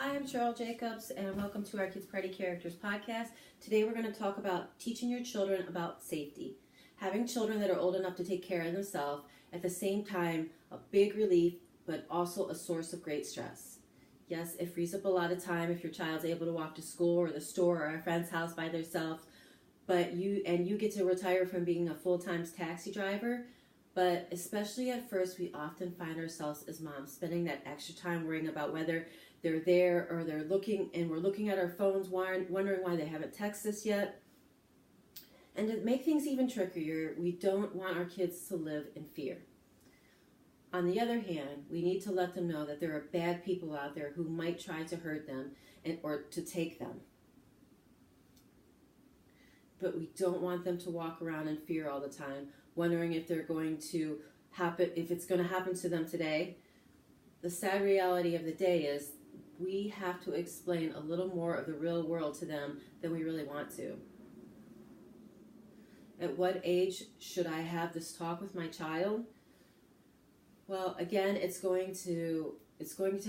Hi, I'm Cheryl Jacobs, and welcome to our Kids Party Characters podcast. Today we're going to talk about teaching your children about safety. Having children that are old enough to take care of themselves, at the same time, a big relief, but also a source of great stress. Yes, it frees up a lot of time if your child's able to walk to school or the store or a friend's house by themselves, but you get to retire from being a full-time taxi driver. But especially at first, we often find ourselves as moms spending that extra time worrying about whether they're there or they're looking, and we're looking at our phones wondering why they haven't texted us yet. And to make things even trickier, we don't want our kids to live in fear. On the other hand, we need to let them know that there are bad people out there who might try to hurt them or to take them. But we don't want them to walk around in fear all the time, wondering if it's going to happen to them today. The sad reality of the day is we have to explain a little more of the real world to them than we really want to. At what age should I have this talk with my child? Well, again, it's going to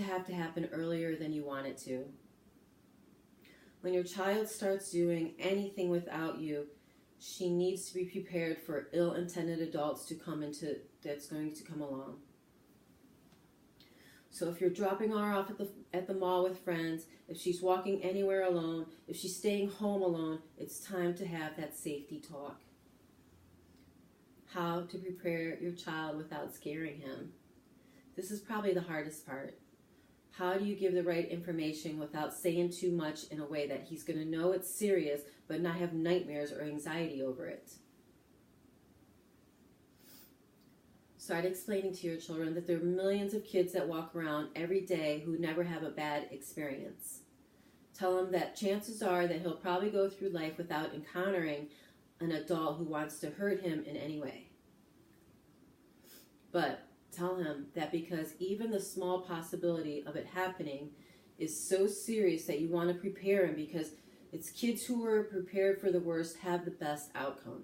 have to happen earlier than you want it to. When your child starts doing anything without you, she needs to be prepared for ill-intended adults that's going to come along. So if you're dropping her off at the mall with friends, if she's walking anywhere alone, if she's staying home alone, it's time to have that safety talk. How to prepare your child without scaring him. This is probably the hardest part. How do you give the right information without saying too much in a way that he's going to know it's serious but not have nightmares or anxiety over it? Start explaining to your children that there are millions of kids that walk around every day who never have a bad experience. Tell him that chances are that he'll probably go through life without encountering an adult who wants to hurt him in any way. But tell him that because even the small possibility of it happening is so serious that you want to prepare him, because it's kids who are prepared for the worst have the best outcome.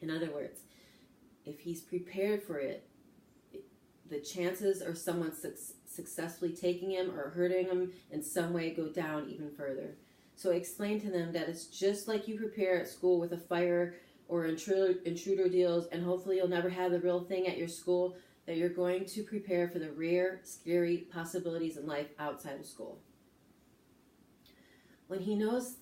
In other words, if he's prepared for it, the chances of someone successfully taking him or hurting him in some way go down even further. So explain to them that it's just like you prepare at school with a fire or intruder deals, and hopefully you'll never have the real thing at your school, that you're going to prepare for the rare, scary possibilities in life outside of school. When he knows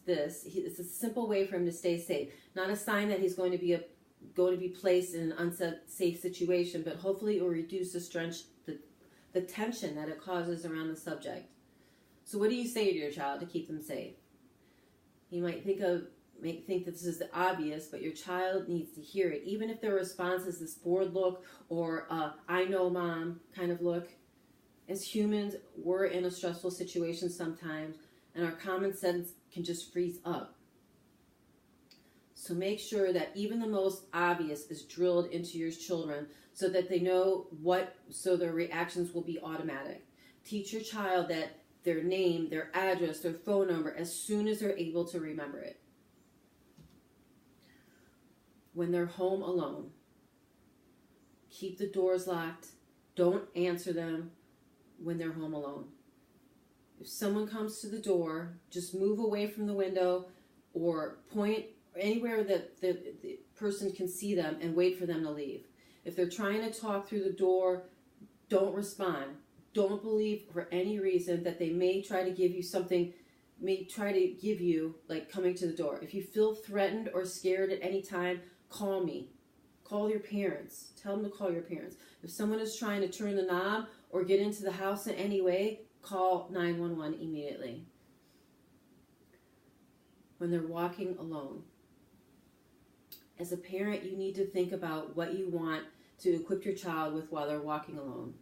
this, it's a simple way for him to stay safe. Not a sign that he's going to be placed in an unsafe situation, but hopefully it will reduce the tension that it causes around the subject. So what do you say to your child to keep them safe? You might think that this is obvious, but your child needs to hear it. Even if their response is this bored look or I know mom kind of look. As humans, we're in a stressful situation sometimes, and our common sense can just freeze up. So make sure that even the most obvious is drilled into your children so that they know so their reactions will be automatic. Teach your child that their name, their address, their phone number as soon as they're able to remember it. When they're home alone, keep the doors locked. Don't answer them when they're home alone. If someone comes to the door, just move away from the window or point anywhere that the person can see them and wait for them to leave. If they're trying to talk through the door, don't respond. Don't believe for any reason that they may try to give you something, like coming to the door. If you feel threatened or scared at any time, call me. Call your parents. Tell them to call your parents. If someone is trying to turn the knob or get into the house in any way, call 911 immediately. When they're walking alone, as a parent, you need to think about what you want to equip your child with while they're walking alone.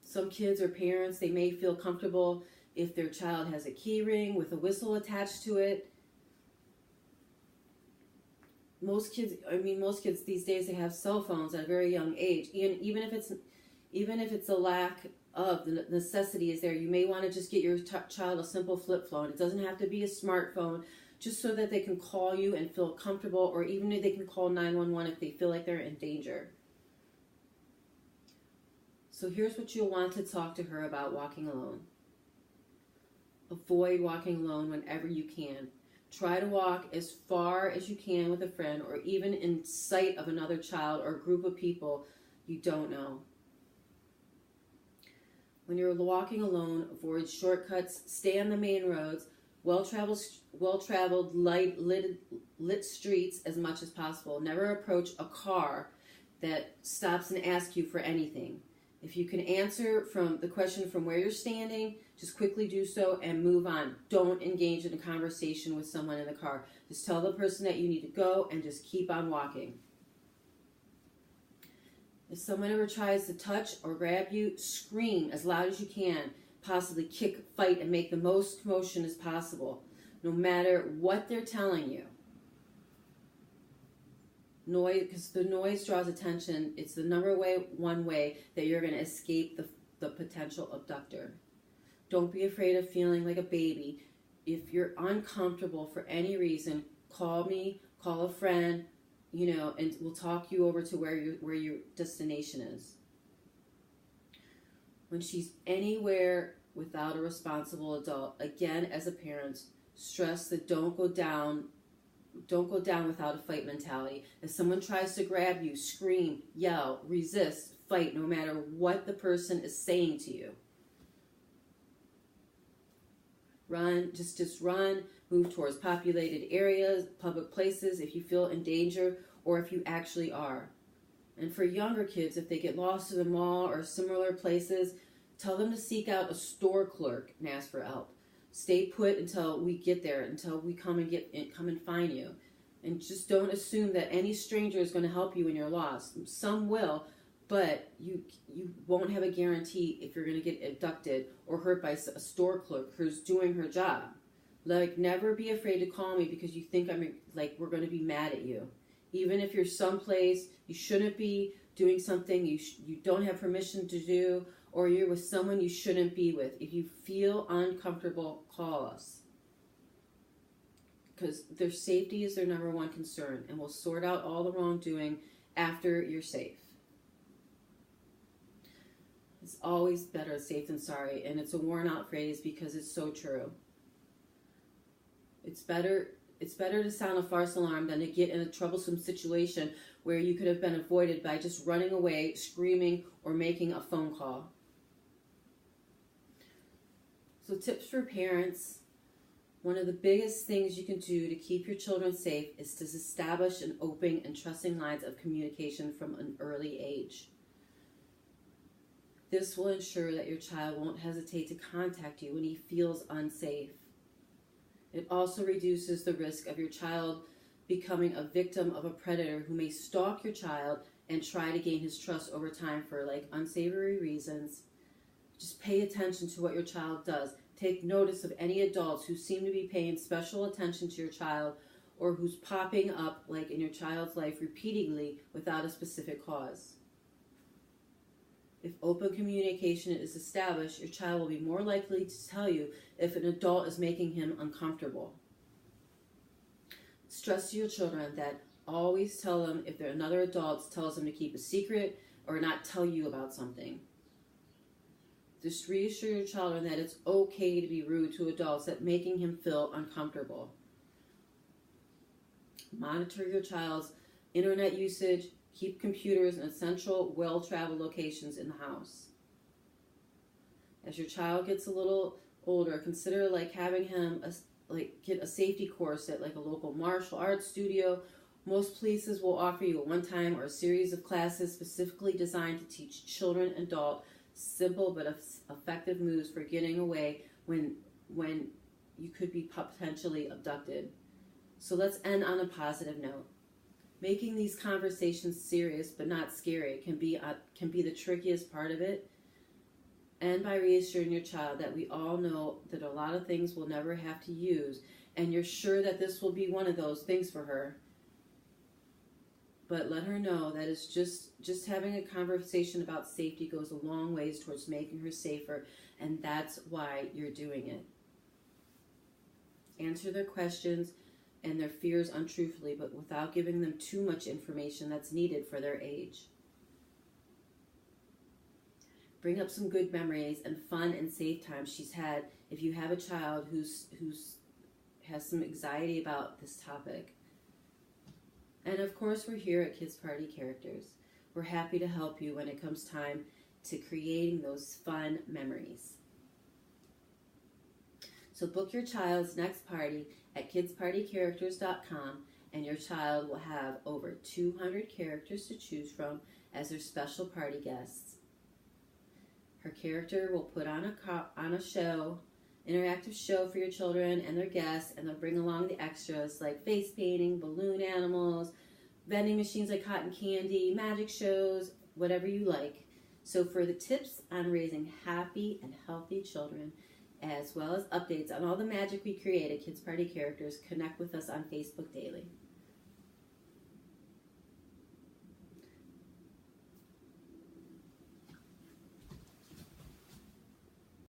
Some kids or parents, they may feel comfortable if their child has a key ring with a whistle attached to it. Most kids these days, they have cell phones at a very young age. Even if it's a lack of the necessity is there, you may want to just get your child a simple flip phone. It doesn't have to be a smartphone, just so that they can call you and feel comfortable, or even if they can call 911 if they feel like they're in danger. So here's what you'll want to talk to her about walking alone. Avoid walking alone whenever you can. Try to walk as far as you can with a friend or even in sight of another child or a group of people you don't know. When you're walking alone, avoid shortcuts, stay on the main roads, well-traveled lit streets as much as possible. Never approach a car that stops and asks you for anything. If you can answer from the question from where you're standing, just quickly do so and move on. Don't engage in a conversation with someone in the car. Just tell the person that you need to go and just keep on walking. If someone ever tries to touch or grab you, scream as loud as you can. Possibly kick, fight, and make the most commotion as possible, no matter what they're telling you. Noise, because the noise draws attention. It's the number one way that you're going to escape the potential abductor. Don't be afraid of feeling like a baby. If you're uncomfortable for any reason, call me, call a friend, and we'll talk you over to where your destination is. When she's anywhere without a responsible adult, again, as a parent, stress that don't go down without a fight mentality. If someone tries to grab you, scream, yell, resist, fight, no matter what the person is saying to you. Run, just run, move towards populated areas, public places if you feel in danger or if you actually are. And for younger kids, if they get lost in the mall or similar places, tell them to seek out a store clerk and ask for help. Stay put until we get there, until we come and find you. And just don't assume that any stranger is going to help you when you're lost. Some will, but you won't have a guarantee if you're going to get abducted or hurt by a store clerk who's doing her job. Like, never be afraid to call me because you think we're going to be mad at you. Even if you're someplace you shouldn't be doing something you don't have permission to do, or you're with someone you shouldn't be with. If you feel uncomfortable, call us. Because their safety is their number one concern, and we'll sort out all the wrongdoing after you're safe. It's always better safe than sorry, and it's a worn out phrase because it's so true. It's better to sound a false alarm than to get in a troublesome situation where you could have been avoided by just running away, screaming, or making a phone call. So tips for parents. One of the biggest things you can do to keep your children safe is to establish an open and trusting lines of communication from an early age. This will ensure that your child won't hesitate to contact you when he feels unsafe. It also reduces the risk of your child becoming a victim of a predator who may stalk your child and try to gain his trust over time for unsavory reasons. Just pay attention to what your child does. Take notice of any adults who seem to be paying special attention to your child or who's popping up in your child's life repeatedly without a specific cause. If open communication is established, your child will be more likely to tell you if an adult is making him uncomfortable. Stress to your children that always tell them if another adult tells them to keep a secret or not tell you about something. Just reassure your children that it's okay to be rude to adults that making him feel uncomfortable. Monitor your child's internet usage. Keep computers in essential, well-traveled locations in the house. As your child gets a little older, consider having him get a safety course at a local martial arts studio. Most places will offer you a one-time or a series of classes specifically designed to teach children and adults simple but effective moves for getting away when you could be potentially abducted. So let's end on a positive note. Making these conversations serious but not scary can be the trickiest part of it. And by reassuring your child that we all know that a lot of things we'll never have to use, and you're sure that this will be one of those things for her. But let her know that it's just having a conversation about safety goes a long ways towards making her safer, and that's why you're doing it. Answer their questions and their fears untruthfully, but without giving them too much information that's needed for their age. bring up some good memories and fun and safe times she's had. If you have a child who's has some anxiety about this topic. And of course, we're here at Kids Party Characters. We're happy to help you when it comes time to creating those fun memories. So book your child's next party at kidspartycharacters.com, and your child will have over 200 characters to choose from as their special party guests. Her character will put on a show, interactive show for your children and their guests, and they'll bring along the extras like face painting, balloon animals, vending machines like cotton candy, magic shows, whatever you like. So for the tips on raising happy and healthy children, as well as updates on all the magic we create at Kids Party Characters, connect with us on Facebook daily.